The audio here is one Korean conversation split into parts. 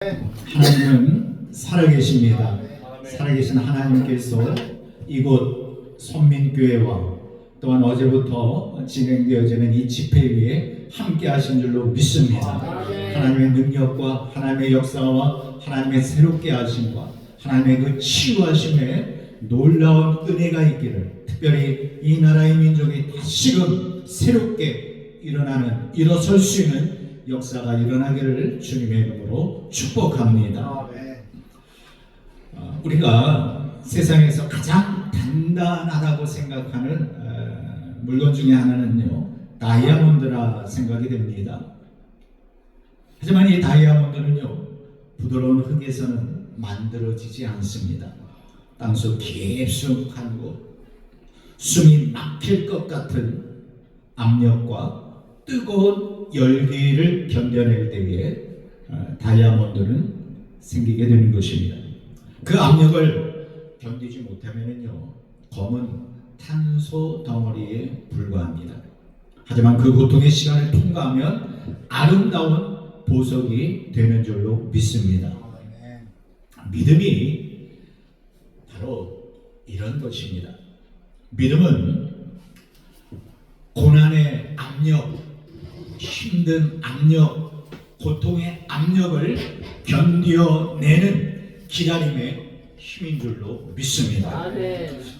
하나님은 살아계십니다. 살아계신 하나님께서 이곳 선민교회와 또한 어제부터 진행되어지는 이 집회 위에 함께 하신 줄로 믿습니다. 하나님의 능력과 하나님의 역사와 하나님의 새롭게 하심과 하나님의 그 치유하심에 놀라운 은혜가 있기를, 특별히 이 나라의 민족이 다시금 새롭게 일어설 수 있는 역사가 일어나기를 주님의 이름으로 축복합니다. 우리가 세상에서 가장 단단하다고 생각하는 물건 중에 하나는요, 다이아몬드라 생각이 됩니다. 하지만 이 다이아몬드는요, 부드러운 흙에서는 만들어지지 않습니다. 땅속 깊숙한 곳, 숨이 막힐 것 같은 압력과 뜨거운 열기를 견뎌낼 때에 다이아몬드는 생기게 되는 것입니다. 그 압력을 견디지 못하면요, 검은 탄소 덩어리에 불과합니다. 하지만 그 고통의 시간을 통과하면 아름다운 보석이 되는 줄로 믿습니다. 믿음이 바로 이런 것입니다. 믿음은 고난의 압력, 힘든 압력, 고통의 압력을 견뎌내는 기다림의 힘인 줄로 믿습니다.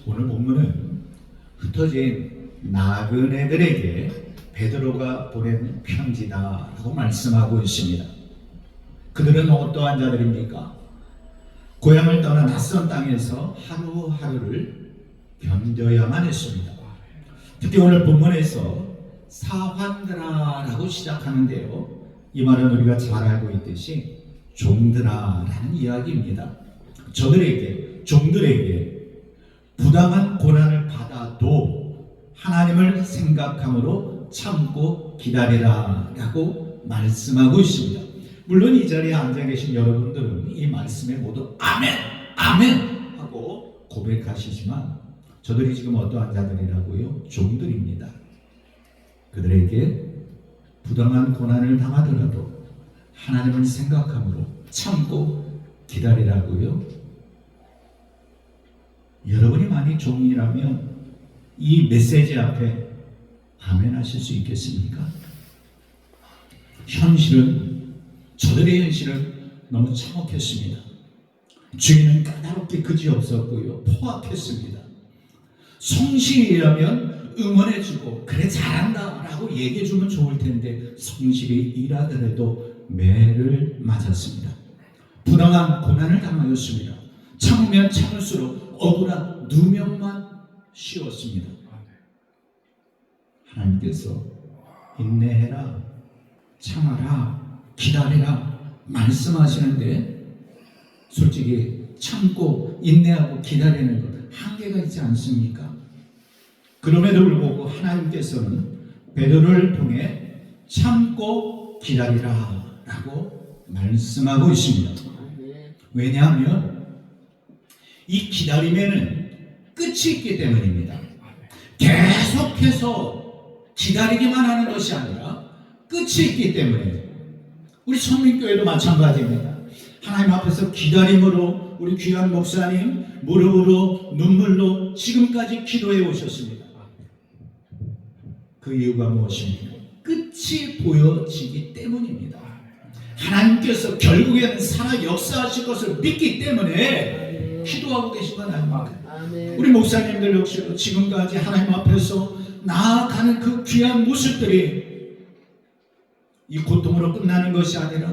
오늘 본문은 흩어진 나그네들에게 베드로가 보낸 편지다라고 말씀하고 있습니다. 그들은 어떠한 자들입니까? 고향을 떠나 낯선 땅에서 하루하루를 견뎌야만 했습니다. 특히 오늘 본문에서 사환들아라고 시작하는데요, 이 말은 우리가 잘 알고 있듯이 종들아라는 이야기입니다. 종들에게 부당한 고난을 받아도 하나님을 생각함으로 참고 기다리라라고 말씀하고 있습니다. 물론 이 자리에 앉아 계신 여러분들은 이 말씀에 모두 아멘, 아멘 하고 고백하시지만 저들이 지금 어떠한 자들이라고요? 종들입니다. 그들에게 부당한 고난을 당하더라도 하나님을 생각함으로 참고 기다리라고요. 여러분이 만약 종이라면 이 메시지 앞에 아멘 하실 수 있겠습니까? 저들의 현실은 너무 참혹했습니다. 주인은 까다롭게 그지없었고요, 포악했습니다. 성실이라면 응원해주고 그래 잘한다 라고 얘기해주면 좋을 텐데 성실히 일하더라도 매를 맞았습니다. 부당한 고난을 당하였습니다. 참으면 참을수록 억울한 누명만 씌웠습니다. 하나님께서 인내해라, 참아라, 기다리라 말씀하시는데 솔직히 참고 인내하고 기다리는 것 한계가 있지 않습니까? 그럼에도 불구하고 하나님께서는 베드로를 통해 참고 기다리라 라고 말씀하고 있습니다. 왜냐하면 이 기다림에는 끝이 있기 때문입니다. 계속해서 기다리기만 하는 것이 아니라 끝이 있기 때문에 우리 선민교회도 마찬가지입니다. 하나님 앞에서 기다림으로 우리 귀한 목사님 무릎으로 눈물로 지금까지 기도해 오셨습니다. 그 이유가 무엇입니까? 끝이 보여지기 때문입니다. 하나님께서 결국에는 살아 역사하실 것을 믿기 때문에 기도하고 계신 건 아닙니까? 우리 목사님들 역시도 지금까지 하나님 앞에서 나아가는 그 귀한 모습들이 이 고통으로 끝나는 것이 아니라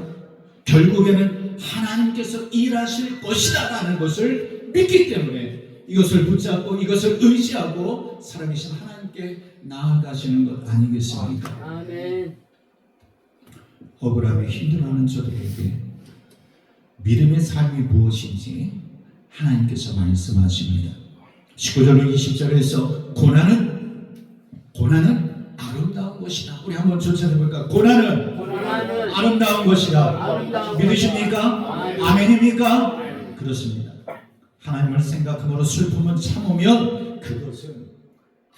결국에는 하나님께서 일하실 것이다 라는 것을 믿기 때문에 이것을 붙잡고 이것을 의지하고 살아계신 하나님께 나아가시는 것 아니겠습니까? 아멘. 억울함에 힘들어하는 저들에게 믿음의 삶이 무엇인지 하나님께서 말씀하십니다. 19절로 20절에서 고난은 아름다운 것이다. 우리 한번 조차해볼까? 고난은 아름다운 것이다. 믿으십니까? 아멘입니까? 그렇습니다. 하나님을 생각함으로 슬픔은 참으면 그것은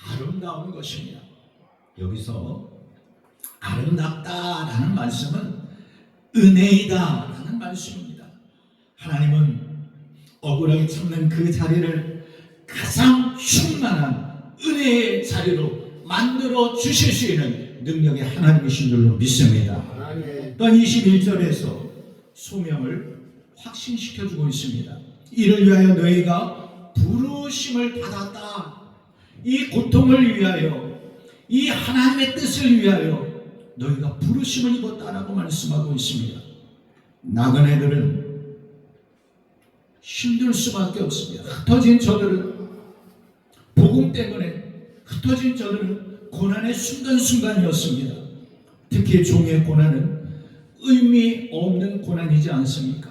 아름다운 것입니다. 여기서 아름답다라는 말씀은 은혜이다라는 한 말씀입니다. 하나님은 억울하게 참는 그 자리를 가장 충만한 은혜의 자리로 만들어 주실 수 있는 능력의 하나님이신 줄로 믿습니다. 또한 21절에서 소명을 확신시켜주고 있습니다. 이를 위하여 너희가 부르심을 받았다. 이 고통을 위하여, 이 하나님의 뜻을 위하여 너희가 부르심을 입었다라고 말씀하고 있습니다. 나그네들은 힘들 수밖에 없습니다. 흩어진 저들은, 복음 때문에 흩어진 저들은 고난의 순간순간이었습니다. 특히 종의 고난은 의미 없는 고난이지 않습니까?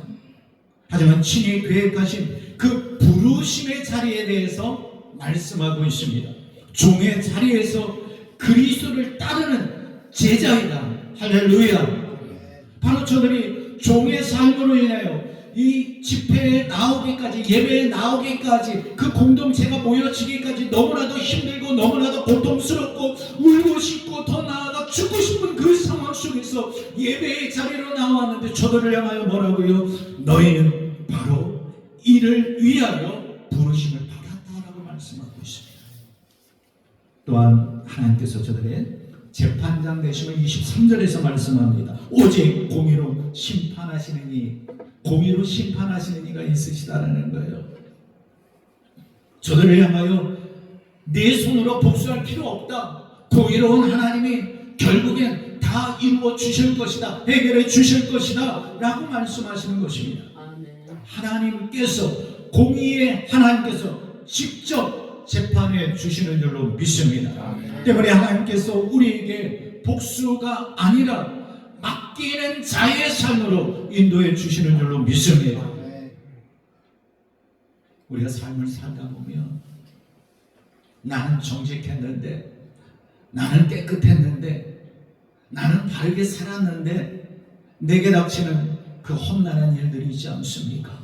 하지만 친히 계획하신 그 부르심의 자리에 대해서 말씀하고 있습니다. 종의 자리에서 그리스도를 따르는 제자이다. 할렐루야. 바로 저들이 종의 삶으로 인하여 이 집회에 나오기까지, 예배에 나오기까지, 그 공동체가 모여지기까지 너무나도 힘들고 너무나도 고통스럽고 울고 싶고 더 나아가 죽고 싶은 그 상황 속에서 예배의 자리로 나왔는데 저들을 향하여 뭐라고요? 너희는 바로 이를 위하여 부르심을 받았다라고 말씀하고 있습니다. 또한 하나님께서 저들의 재판장 되심을 23절에서 말씀합니다. 오직 공의로 심판하시는 이가 있으시다라는 거예요. 저들을 향하여 내 손으로 복수할 필요 없다. 공의로운 하나님이 결국엔 다 이루어 주실 것이다. 해결해 주실 것이다. 라고 말씀하시는 것입니다. 하나님께서, 공의의 하나님께서 직접 재판해 주시는 줄로 믿습니다. 때문에 하나님께서 우리에게 복수가 아니라 맡기는 자의 삶으로 인도해 주시는 줄로 믿습니다. 우리가 삶을 살다 보면 나는 정직했는데, 나는 깨끗했는데, 나는 바르게 살았는데 내게 닥치는 그 험난한 일들이 있지 않습니까?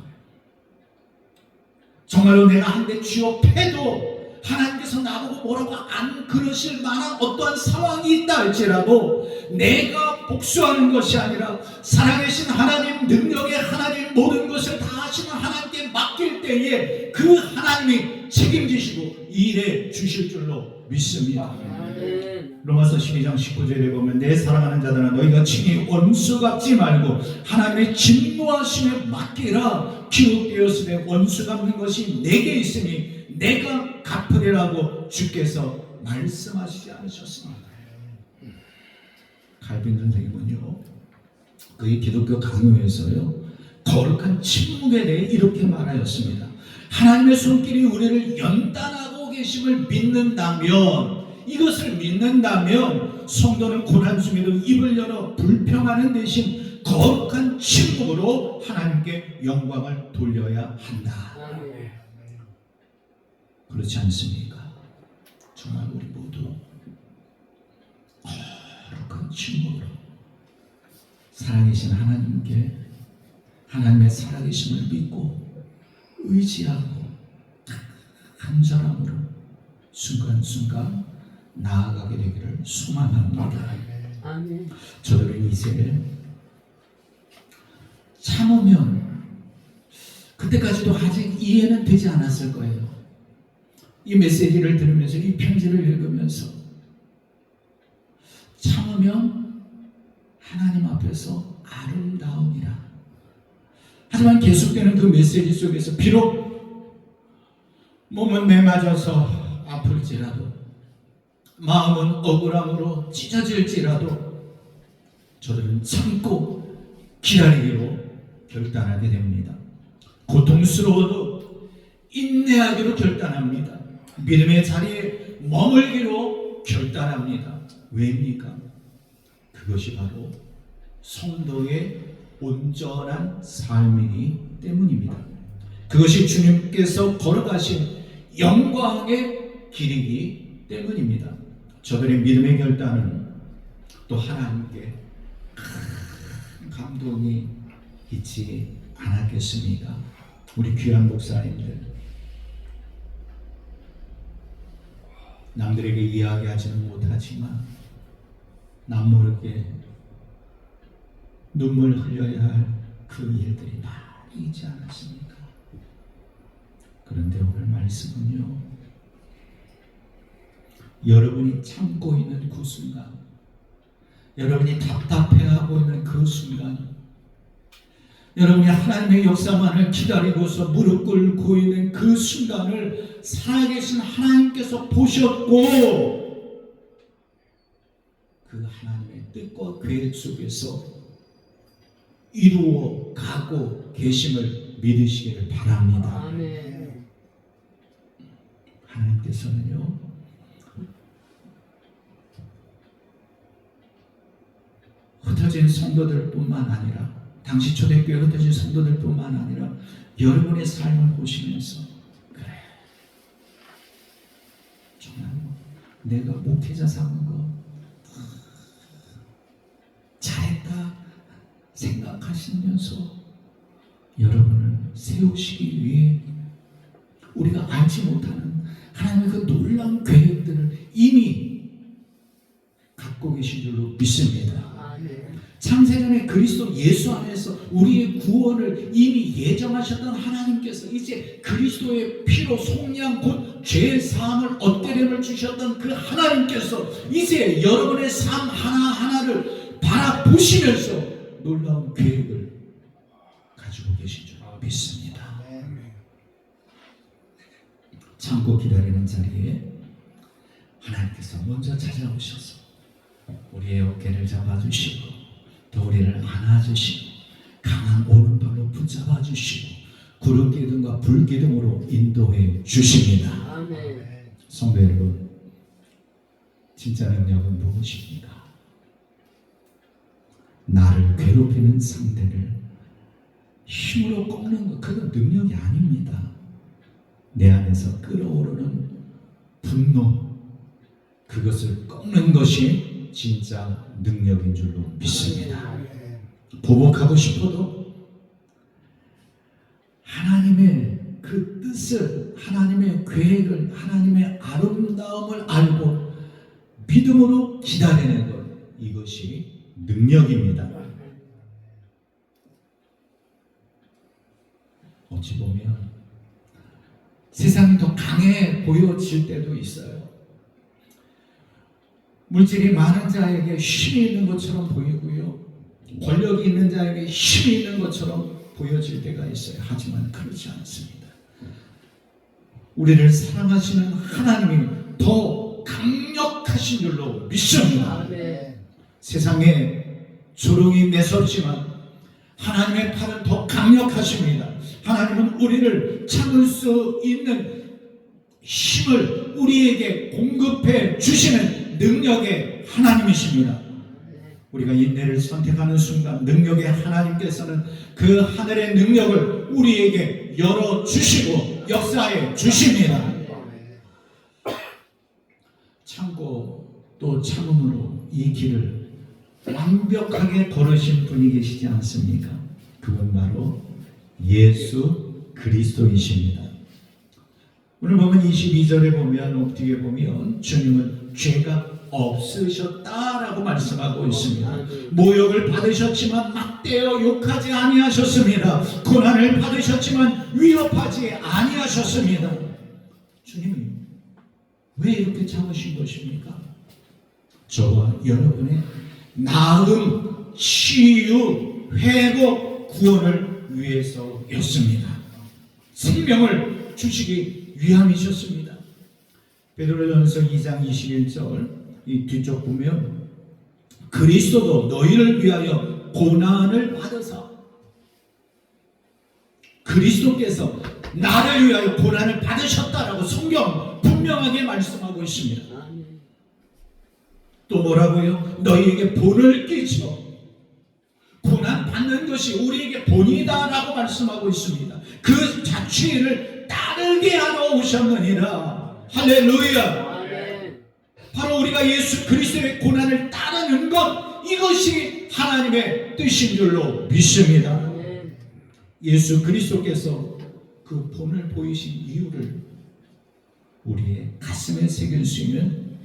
정말로 내가 한데 취업해도 하나님께서 나보고 뭐라고 안 그러실 만한 어떠한 상황이 있다 할지라도 내가 복수하는 것이 아니라 살아계신 하나님, 능력의 하나님, 모든 것을 다 하시는 하나님께 맡길 때에 그 하나님이 책임지시고 일해 주실 줄로 믿습니다. 로마서 12장 19절에 보면 내 사랑하는 자들아 너희가 친히 원수 갚지 말고 하나님의 진노하심에 맡기라. 기록되었으되 원수 갚는 것이 내게 있으니 내가 갚으리라고 주께서 말씀하시지 않으셨습니까? 칼빈 선생님은요, 그의 기독교 강요에서요, 거룩한 침묵에 대해 이렇게 말하였습니다. 하나님의 손길이 우리를 연단하고 계심을 믿는다면, 이것을 믿는다면 성도는 고난 중에도 입을 열어 불평하는 대신 거룩한 침묵으로 하나님께 영광을 돌려야 한다. 그렇지 않습니까? 정말 우리 모두 거룩한 침묵으로 살아계신 하나님께, 하나님의 살아계심을 믿고 의지하고 간절함으로 순간순간 나아가게 되기를 소망합니다. 아멘. 저들은 이제 참으면, 그때까지도 아직 이해는 되지 않았을 거예요. 이 메시지를 들으면서, 이 편지를 읽으면서 참으면 하나님 앞에서 아름다움이라. 하지만 계속되는 그 메시지 속에서 비록 몸은 매맞아서 아플지라도, 마음은 억울함으로 찢어질지라도 저들은 참고 기다리기로 결단하게 됩니다. 고통스러워도 인내하기로 결단합니다. 믿음의 자리에 머물기로 결단합니다. 왜입니까? 그것이 바로 성도의 온전한 삶이기 때문입니다. 그것이 주님께서 걸어가신 영광의 길이기 때문입니다. 저들의 믿음의 결단은 또 하나님께 큰 감동이 있지 않았겠습니까? 우리 귀한 목사님들, 남들에게 이야기하지는 못하지만 남모르게 눈물 흘려야 할 그 일들이 많이 있지 않았습니까? 그런데 오늘 말씀은요, 여러분이 참고 있는 그 순간, 여러분이 답답해하고 있는 그 순간, 여러분이 하나님의 역사만을 기다리고서 무릎 꿇고 있는 그 순간을 살아계신 하나님께서 보셨고, 그 하나님의 뜻과 계획 속에서 이루어 가고 계심을 믿으시기를 바랍니다. 아멘. 하나님께서는요, 흩어진 성도들뿐만 아니라, 당시 초대교회 흩어진 성도들뿐만 아니라 여러분의 삶을 보시면서, 그래, 정말 내가 목회자 삼은 거 잘했다 생각하시면서 여러분을 세우시기 위해 우리가 알지 못하는 하나님의 그 놀라운 계획들을 이미 갖고 계신 줄로 믿습니다. 창세전에 그리스도 예수 안에서 우리의 구원을 이미 예정하셨던 하나님께서 이제 그리스도의 피로 속량 곧 죄의 사함을 얻게 됨을 주셨던 그 하나님께서 이제 여러분의 삶 하나하나를 바라보시면서 놀라운 계획을 가지고 계신 줄 믿습니다. 참고 기다리는 자리에 하나님께서 먼저 찾아오셔서 우리의 어깨를 잡아주시고 또 우리를 안아주시고 강한 오른발로 붙잡아주시고 구름 기둥과 불 기둥으로 인도해 주십니다. 아멘. 성도 여러분, 진짜 능력은 무엇입니까? 나를 괴롭히는 상대를 힘으로 꺾는 것, 그건 능력이 아닙니다. 내 안에서 끓어오르는 분노, 그것을 꺾는 것이 진짜 능력인 줄로 믿습니다. 보복하고 싶어도 하나님의 그 뜻을, 하나님의 계획을, 하나님의 아름다움을 알고 믿음으로 기다리는 것, 이것이 능력입니다. 어찌 보면 세상이 더 강해 보여질 때도 있어요. 물질이 많은 자에게 힘이 있는 것처럼 보이고요, 권력이 있는 자에게 힘이 있는 것처럼 보여질 때가 있어요. 하지만 그렇지 않습니다. 우리를 사랑하시는 하나님이 더 강력하신 줄로 믿습니다. 아멘. 세상에 조롱이 매섭지만 하나님의 팔은 더 강력하십니다. 하나님은 우리를 참을 수 있는 힘을 우리에게 공급해 주시는 능력의 하나님이십니다. 우리가 인내를 선택하는 순간 능력의 하나님께서는 그 하늘의 능력을 우리에게 열어주시고 역사해 주십니다. 참고 또 참음으로 이 길을 완벽하게 걸으신 분이 계시지 않습니까? 그건 바로 예수 그리스도이십니다. 오늘 보면 22절에 보면, 어떻게 보면 주님은 죄가 없으셨다라고 말씀하고 있습니다. 모욕을 받으셨지만 막대어 욕하지 아니하셨습니다. 고난을 받으셨지만 위협하지 아니하셨습니다. 주님이 왜 이렇게 참으신 것입니까? 저와 여러분의 나음, 치유, 회복, 구원을 위해서였습니다. 생명을 주시기 위함이셨습니다. 베드로전서 2장 21절 이 뒤쪽 보면 그리스도도 너희를 위하여 고난을 받으사, 그리스도께서 나를 위하여 고난을 받으셨다라고 성경 분명하게 말씀하고 있습니다. 또 뭐라고요? 너희에게 본을 끼쳐 고난 받는 것이 우리에게 본이다 라고 말씀하고 있습니다. 그 자취를 따르게 하러 오셨느니라. 할렐루야. 바로 우리가 예수 그리스도의 고난을 따르는 것, 이것이 하나님의 뜻인 줄로 믿습니다. 예수 그리스도께서 그 본을 보이신 이유를 우리의 가슴에 새길 수 있는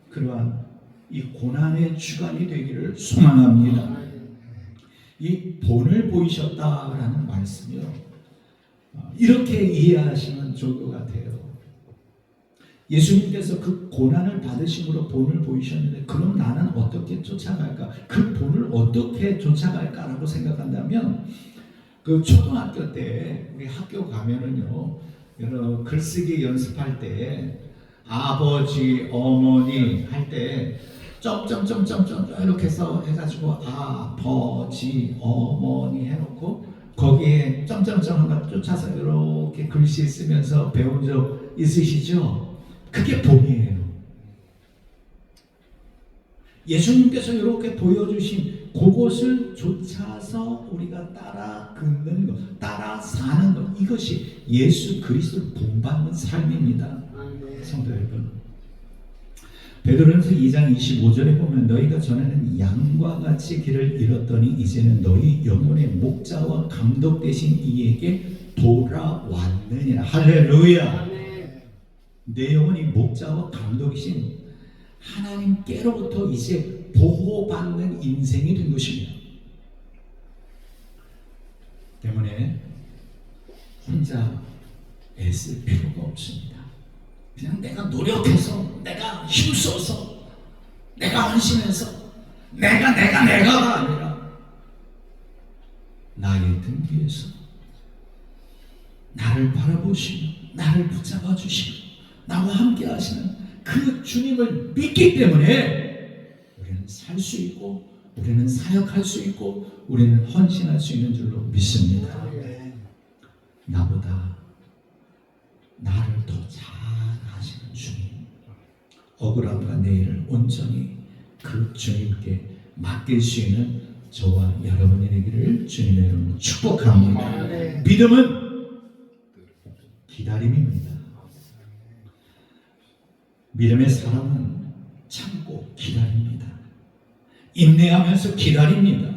그러한 이 고난의 주간이 되기를 소망합니다. 이 본을 보이셨다라는 말씀이요. 이렇게 이해하시면 좋을 것 같아요. 예수님께서 그 고난을 받으심으로 본을 보이셨는데 그럼 나는 어떻게 쫓아갈까? 그 본을 어떻게 쫓아갈까라고 생각한다면 그 초등학교 때 우리 학교 가면은요 여러 글쓰기 연습할 때 아버지 어머니 할 때 점점점점점 이렇게 써 해가지고 아버지 어머니 해놓고 거기에 점점점 하나 쫓아서 이렇게 글씨 쓰면서 배운 적 있으시죠? 그게 본이에요. 예수님께서 이렇게 보여주신 그것을 쫓아서 우리가 따라 긋는 것, 따라 사는 것, 이것이 예수 그리스도를 본받는 삶입니다. 성도 여러분, 베드로전서 2장 25절에 보면 너희가 전에는 양과 같이 길을 잃었더니 이제는 너희 영혼의 목자와 감독 되신 이에게 돌아왔느니라. 할렐루야. 내 영혼이 목자와 감독이신 하나님께로부터 이제 보호받는 인생이 된 것입니다. 때문에 혼자 애쓸 필요가 없습니다. 그냥 내가 노력해서, 내가 힘써서, 내가 헌신해서, 내가가 아니라 나의 등 뒤에서 나를 바라보시며 나를 붙잡아 주시고 나와 함께 하시는 그 주님을 믿기 때문에 우리는 살 수 있고 우리는 사역할 수 있고 우리는 헌신할 수 있는 줄로 믿습니다. 나보다 나를 더 잘 아시는 주님, 억울함과 내일을 온전히 그 주님께 맡길 수 있는 저와 여러분이 되기를 주님의 이름으로 축복합니다. 믿음은 기다림입니다. 믿음의 사람은 참고 기다립니다. 인내하면서 기다립니다.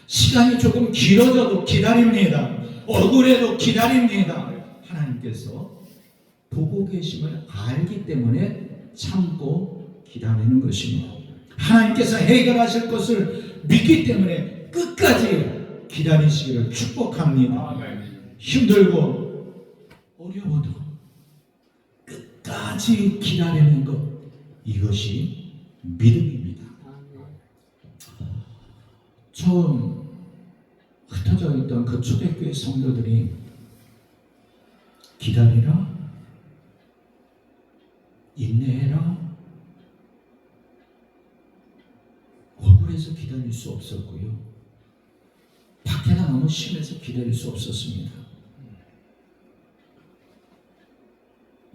시간이 조금 길어져도 기다립니다. 억울해도 기다립니다. 하나님께서 보고 계심을 알기 때문에 참고 기다리는 것입니다. 하나님께서 해결하실 것을 믿기 때문에 끝까지 기다리시기를 축복합니다. 힘들고 어려워도 끝까지 기다리는 것, 이것이 믿음입니다. 처음 흩어져 있던 그 초대교회 성도들이 기다리라, 인내해라, 억울해서 기다릴 수 없었고요. 박해가 너무 심해서 기다릴 수 없었습니다.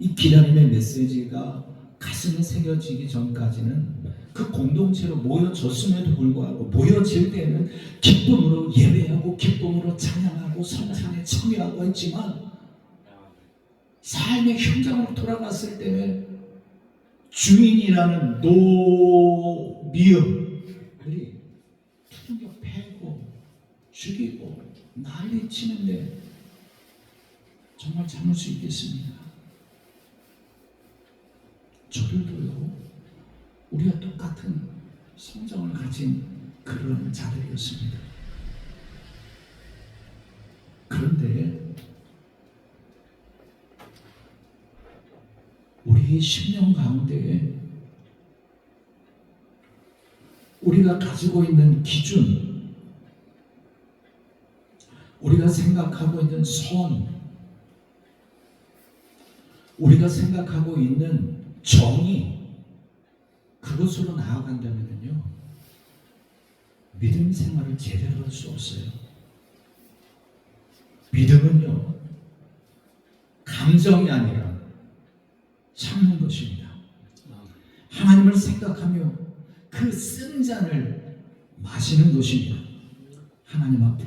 이 기다림의 메시지가 가슴에 새겨지기 전까지는 그 공동체로 모여졌음에도 불구하고 모여질 때는 기쁨으로 예배하고 기쁨으로 찬양하고 성찬에 참여하고 했지만 삶의 현장으로 돌아갔을 때는 주인이라는 노미음들이 투정겨 패고 죽이고 난리치는데 정말 참을 수 있겠습니까? 저들도요, 우리가 똑같은 성정을 가진 그런 자들이었습니다. 그런데 우리의 심령 가운데에 우리가 가지고 있는 기준, 우리가 생각하고 있는 선, 우리가 생각하고 있는 정의, 그것으로 나아간다면요 믿음 생활을 제대로 할 수 없어요. 믿음은요 감정이 아니라 참는 것입니다. 하나님을 생각하며 그 쓴 잔을 마시는 것입니다. 하나님 앞에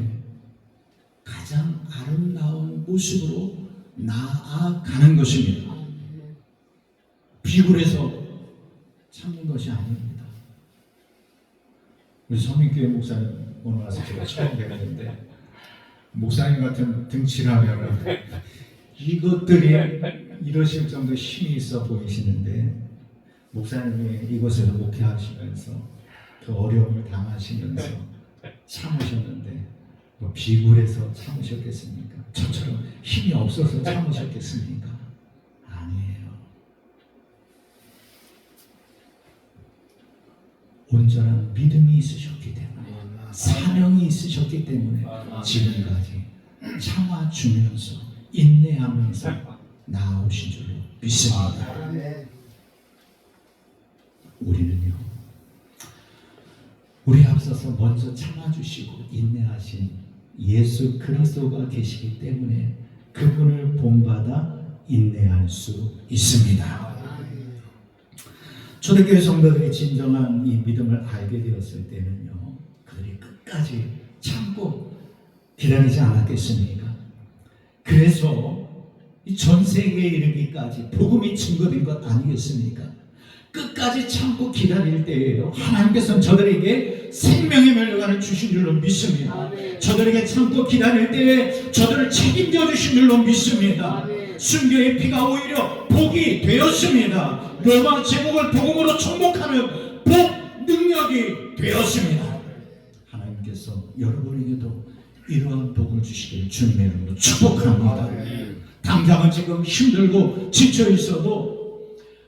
가장 아름다운 모습으로 나아가는 것입니다. 비굴해서 참는 것이 아닙니다. 우리 서민교회 목사님 오늘 와서 제가 처음 뵙는데 목사님 같은 등치라면 이것들이 이러실 정도 힘이 있어 보이시는데 목사님이 이곳에서 목회하시면서 그 어려움을 당하시면서 참으셨는데 뭐 비굴해서 참으셨겠습니까? 저처럼 힘이 없어서 참으셨겠습니까? 아니에요. 온전한 믿음이 있으셨기 때문에, 사명이 있으셨기 때문에 지금까지 참아주면서 인내하면서 나아오신 줄로 믿습니다. 우리는요, 우리 앞서서 먼저 참아주시고 인내하신 예수 그리스도가 계시기 때문에 그분을 본받아 인내할 수 있습니다. 초대교회 성도들이 진정한 이 믿음을 알게 되었을 때는요, 그들이 끝까지 참고 기다리지 않았겠습니까? 그래서 이 전 세계에 이르기까지 복음이 증거된 것 아니겠습니까? 끝까지 참고 기다릴 때에요, 하나님께서는 저들에게 생명의 멸류관을 주신 줄로 믿습니다. 저들에게 참고 기다릴 때에 저들을 책임져 주신 줄로 믿습니다. 순교의 피가 오히려 복이 되었습니다. 로마 제국을 복음으로 정복하는 복 능력이 되었습니다. 하나님께서 여러분에게도 이러한 복을 주시길 주님의 이름으로 축복합니다. 당장은 지금 힘들고 지쳐 있어도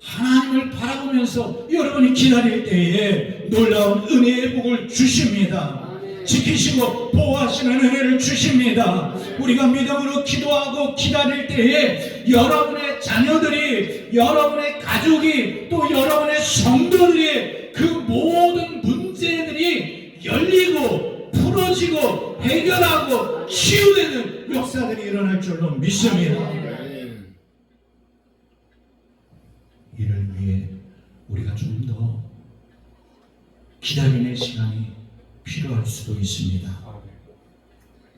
하나님을 바라보면서 여러분이 기다릴 때에 놀라운 은혜의 복을 주십니다. 지키시고 보호하시는 은혜를 주십니다. 우리가 믿음으로 기도하고 기다릴 때에 여러분의 자녀들이, 여러분의 가족이, 또 여러분의 성도들이 그 모든 문제들이 열리고 풀어지고 해결하고 치유되는 역사들이 일어날 줄로 믿습니다. 이를 위해 우리가 좀 더 기다리는 시간이 필요할 수도 있습니다.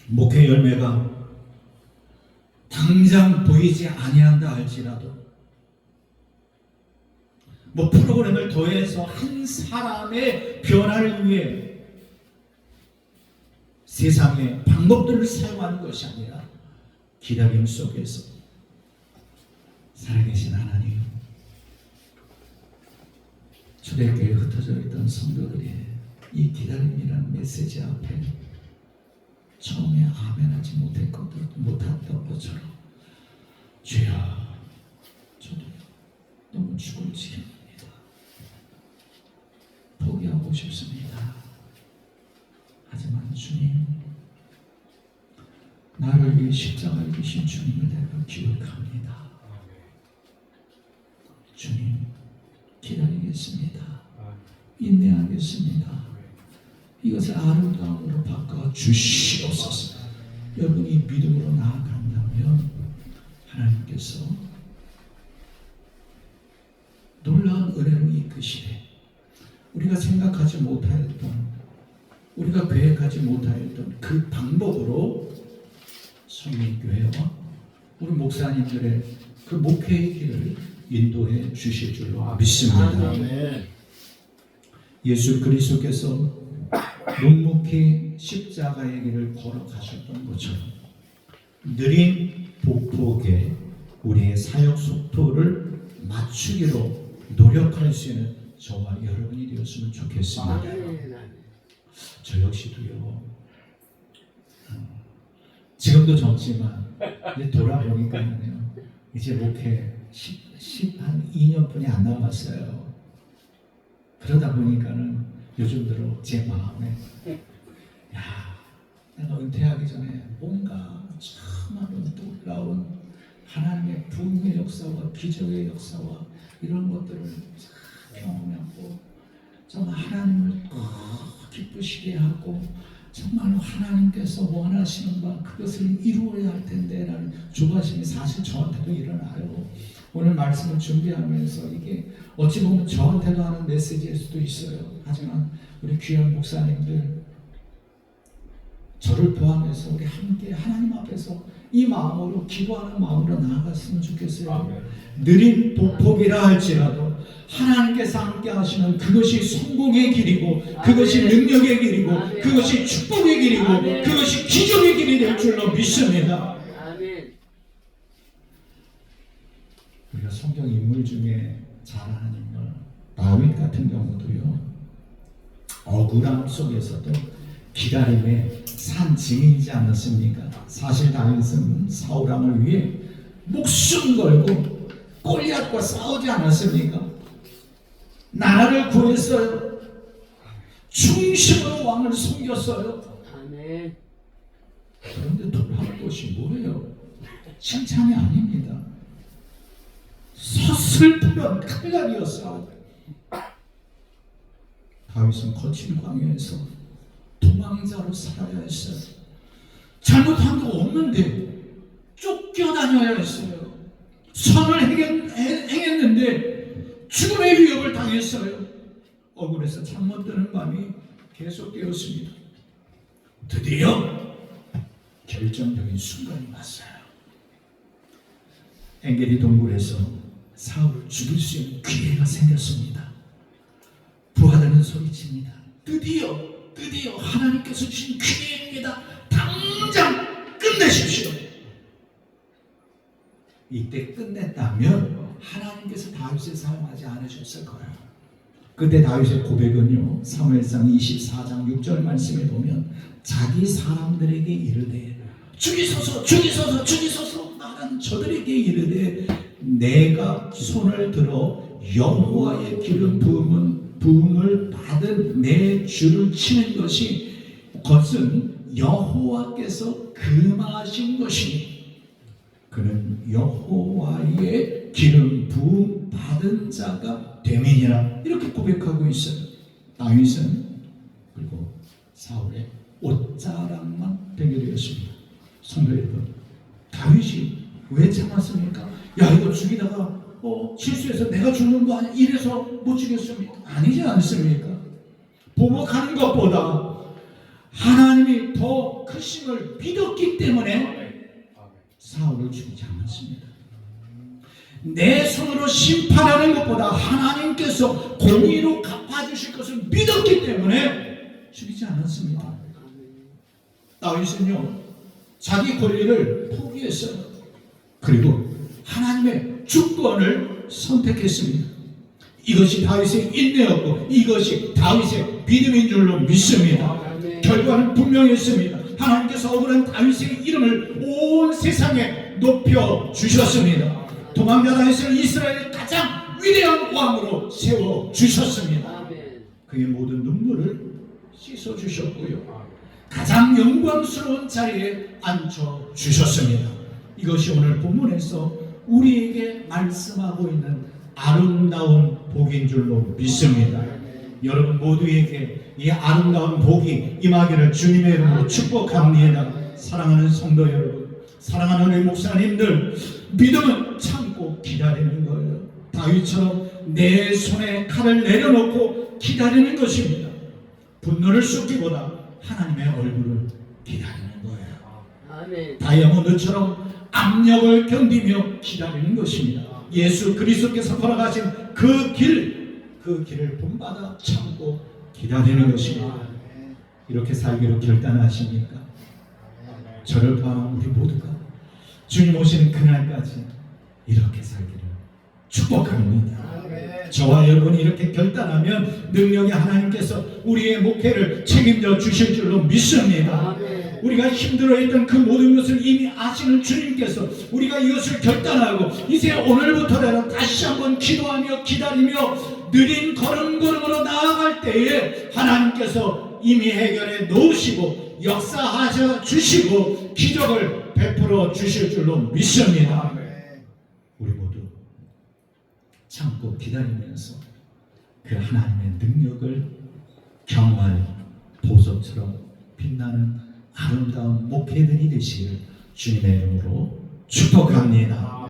목회 열매가 당장 보이지 아니한다 할지라도, 뭐 프로그램을 더해서 한 사람의 변화를 위해 세상의 방법들을 사용하는 것이 아니라 기다림 속에서 살아계신 하나님, 초대교회에 흩어져 있던 성도들이 이 기다림이라는 메시지 앞에 처음에 아멘하지 못했던 것처럼, 주여, 저도 너무 죽을 지경입니다. 포기하고 싶습니다. 하지만 주님, 나를 위해 십자가를 지신 주님을 내가 기억합니다. 주님, 기다리겠습니다. 인내하겠습니다. 이것을 아름다움으로 바꿔 주시옵소서. 여러분이 믿음으로 나아간다면 하나님께서 놀라운 은혜로 이끄시되, 우리가 생각하지 못하였던, 우리가 계획하지 못하였던 그 방법으로 성민교회와 우리 목사님들의 그 목회의 길을 인도해 주실 줄로 믿습니다. 예수 그리스도께서 묵묵히 십자가의 길을 걸어가셨던 것처럼 느린 복복에 우리의 사역 속도를 맞추기로 노력할 수 있는 저와 여러분이 되었으면 좋겠습니다. 저 역시도요, 지금도 젊지만 이제 돌아보니까요, 이제 목회 한 2년뿐이 안 남았어요. 그러다 보니까는 요즘 들어 제 마음에, 야, 내가 은퇴하기 전에 뭔가 참으로 놀라운 하나님의 부흥의 역사와 기적의 역사와 이런 것들을 경험하고, 정말 하나님을 기쁘시게 하고, 정말로 하나님께서 원하시는 바 그것을 이루어야 할 텐데 라는 조바심이 사실 저한테도 일어나요. 오늘 말씀을 준비하면서 이게 어찌 보면 저한테도 하는 메시지일 수도 있어요. 하지만 우리 귀한 목사님들, 저를 포함해서 우리 함께 하나님 앞에서 이 마음으로 기도하는 마음으로 나아갔으면 좋겠어요. 느린 복복이라 할지라도 하나님께서 함께 하시는 그것이 성공의 길이고, 그것이 능력의 길이고, 그것이 축복의 길이고, 그것이 기적의 길이 될 줄로 믿습니다. 우리가 성경 인물 중에 잘 아는 인물 다윗 같은 경우도요, 억울함 속에서도 기다림의 산 증인이지 않았습니까? 사실 다윗은 사울 왕을 위해 목숨 걸고 골리앗과 싸우지 않았습니까? 나라를 구했어요. 중심으로 왕을 섬겼어요. 아멘. 그런데 돌아올 것이 뭐예요? 칭찬이 아닙니다. 서슬프던 칼날이었어요. 다윗은 거친 광야에서 도망자로 살아야 했어요. 잘못한 거 없는데 쫓겨다녀야 했어요. 선을 행했는데 죽음의 위협을 당했어요. 억울해서 잠 못 드는 밤이 계속되었습니다. 드디어 결정적인 순간이 왔어요. 엔게디 동굴에서 사울을 죽일 수 있는 기회가 생겼습니다. 부하들은 소리칩니다. 드디어 하나님께서 주신 기회입니다. 당장 끝내십시오. 이때 끝냈다면 하나님께서 다윗을 사용하지 않으셨을 거예요. 그때 다윗의 고백은요, 사무엘상 24장 6절 말씀에 보면 자기 사람들에게 이르되 죽이소서 말하는 저들에게 이르되 내가 손을 들어 여호와의 기름 부음을 받은 내 주를 치는 것은 여호와께서 금하신 것이니 그는 여호와의 기름 부음 받은 자가 됨이니라. 이렇게 고백하고 있어요. 다윗은 그리고 사울의 옷자락만 변결되었습니다. 성도 여러분, 다윗이 왜 참았습니까? 야, 이거 죽이다가 실수해서 내가 죽는 거 아니야? 이래서 못 죽였습니까? 아니지 않습니까? 보복하는 것보다 하나님이 더 크심을 믿었기 때문에 사울을 죽이지 않았습니다. 내 손으로 심판하는 것보다 하나님께서 공의로 갚아주실 것을 믿었기 때문에 죽이지 않았습니다. 다윗은요, 자기 권리를 포기했어요. 그리고 하나님의 주권을 선택했습니다. 이것이 다윗의 인내였고 이것이 다윗의 믿음인 줄로 믿습니다. 결과는 분명했습니다. 하나님께서 억울한 다윗의 이름을 온 세상에 높여 주셨습니다. 도망자 다윗을 이스라엘의 가장 위대한 왕으로 세워 주셨습니다. 그의 모든 눈물을 씻어 주셨고요, 가장 영광스러운 자리에 앉혀 주셨습니다. 이것이 오늘 본문에서 우리에게 말씀하고 있는 아름다운 복인 줄로 믿습니다. 여러분 모두에게 이 아름다운 복이 임하기를 주님의 이름으로 축복합니다. 사랑하는 성도 여러분, 사랑하는 우리 목사님들, 믿음은 참고 기다리는 거예요. 다윗처럼 내 손에 칼을 내려놓고 기다리는 것입니다. 분노를 쏟기보다 하나님의 얼굴을 기다리는 거예요. 아멘. 다이아몬드처럼 압력을 견디며 기다리는 것입니다. 예수 그리스도께서 걸어가신 그 길을 본받아 참고 기다리는 것입니다. 이렇게 살기로 결단하십니까? 저를 포함한 우리 모두가 주님 오시는 그날까지 이렇게 살기를 축복합니다. 저와 여러분이 이렇게 결단하면 능력의 하나님께서 우리의 목회를 책임져 주실 줄로 믿습니다. 우리가 힘들어했던 그 모든 것을 이미 아시는 주님께서 우리가 이것을 결단하고 이제 오늘부터라도 다시 한번 기도하며 기다리며 느린 걸음걸음으로 나아갈 때에 하나님께서 이미 해결해 놓으시고 역사하셔 주시고 기적을 베풀어 주실 줄로 믿습니다. 우리 모두 참고 기다리면서 그 하나님의 능력을 경험할 보석처럼 빛나는 아름다운 목회들이 되시길 주님의 이름으로 축복합니다.